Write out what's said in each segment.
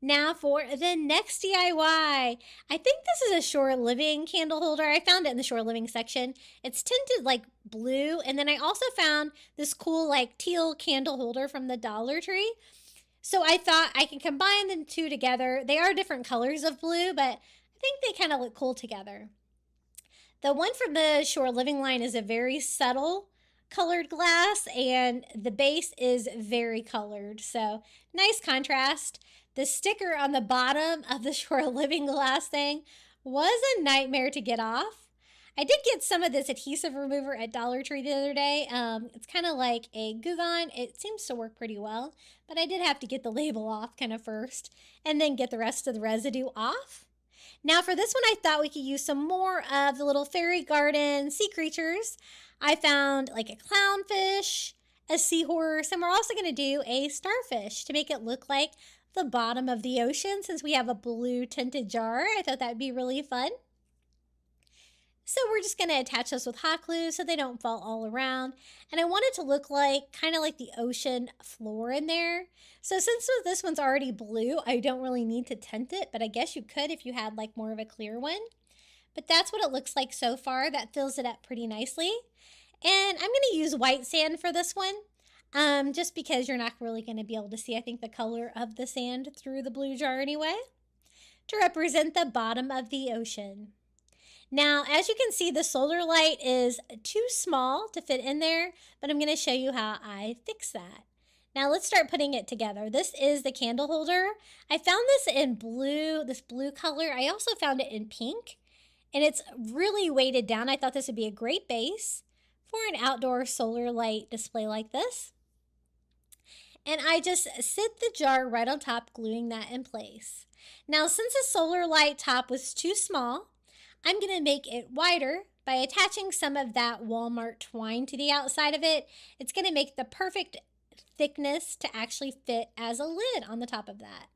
Now for the next DIY. I think this is a Shore Living candle holder. I found it in the Shore Living section. It's tinted like blue. And then I also found this cool like teal candle holder from the Dollar Tree. So I thought I can combine the two together. They are different colors of blue, but I think they kind of look cool together. The one from the Shore Living line is a very subtle colored glass, and the base is very colored. So nice contrast. The sticker on the bottom of the Shore Living glass thing was a nightmare to get off. I did get some of this adhesive remover at Dollar Tree the other day. It's kind of like a Goo Gone. It seems to work pretty well, but I did have to get the label off kind of first and then get the rest of the residue off. Now for this one, I thought we could use some more of the little fairy garden sea creatures. I found like a clownfish, a seahorse, and we're also going to do a starfish to make it look like the bottom of the ocean since we have a blue tinted jar. I thought that would be really fun. So we're just going to attach those with hot glue so they don't fall all around. And I want it to look like kind of like the ocean floor in there. So since this one's already blue, I don't really need to tint it, but I guess you could if you had like more of a clear one. But that's what it looks like so far. That fills it up pretty nicely. And I'm going to use white sand for this one. Just because you're not really going to be able to see, I think, the color of the sand through the blue jar anyway, to represent the bottom of the ocean. Now, as you can see, the solar light is too small to fit in there, but I'm going to show you how I fix that. Now, let's start putting it together. This is the candle holder. I found this in blue, this blue color. I also found it in pink, and it's really weighted down. I thought this would be a great base for an outdoor solar light display like this. And I just sit the jar right on top, gluing that in place. Now, since the solar light top was too small, I'm going to make it wider by attaching some of that Walmart twine to the outside of it. It's going to make the perfect thickness to actually fit as a lid on the top of that.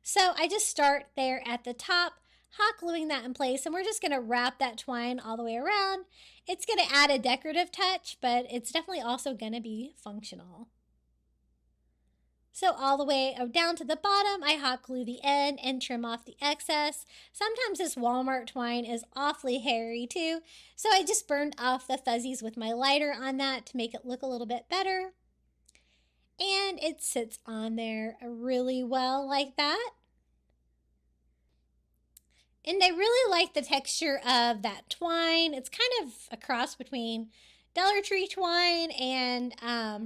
So I just start there at the top, hot gluing that in place, and we're just going to wrap that twine all the way around. It's going to add a decorative touch, but it's definitely also going to be functional. So all the way down to the bottom, I hot glue the end and trim off the excess. Sometimes this Walmart twine is awfully hairy too, so I just burned off the fuzzies with my lighter on that to make it look a little bit better. And it sits on there really well like that. And I really like the texture of that twine. It's kind of a cross between Dollar Tree twine and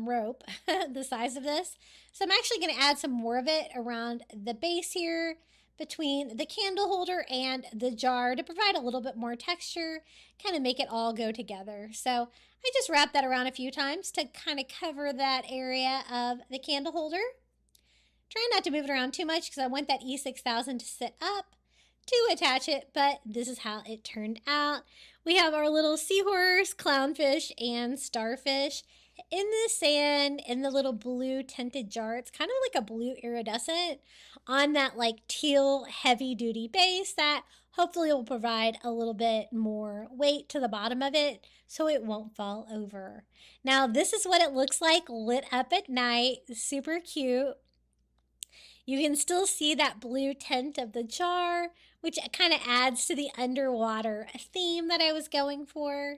rope, the size of this. So I'm actually going to add some more of it around the base here between the candle holder and the jar to provide a little bit more texture, kind of make it all go together. So I just wrap that around a few times to kind of cover that area of the candle holder. Try not to move it around too much because I want that E6000 to sit up to attach it, but this is how it turned out. We have our little seahorse, clownfish, and starfish in the sand in the little blue tinted jar. It's kind of like a blue iridescent on that like teal heavy duty base that hopefully will provide a little bit more weight to the bottom of it so it won't fall over. Now this is what it looks like lit up at night. Super cute. You can still see that blue tint of the jar, which kind of adds to the underwater theme that I was going for.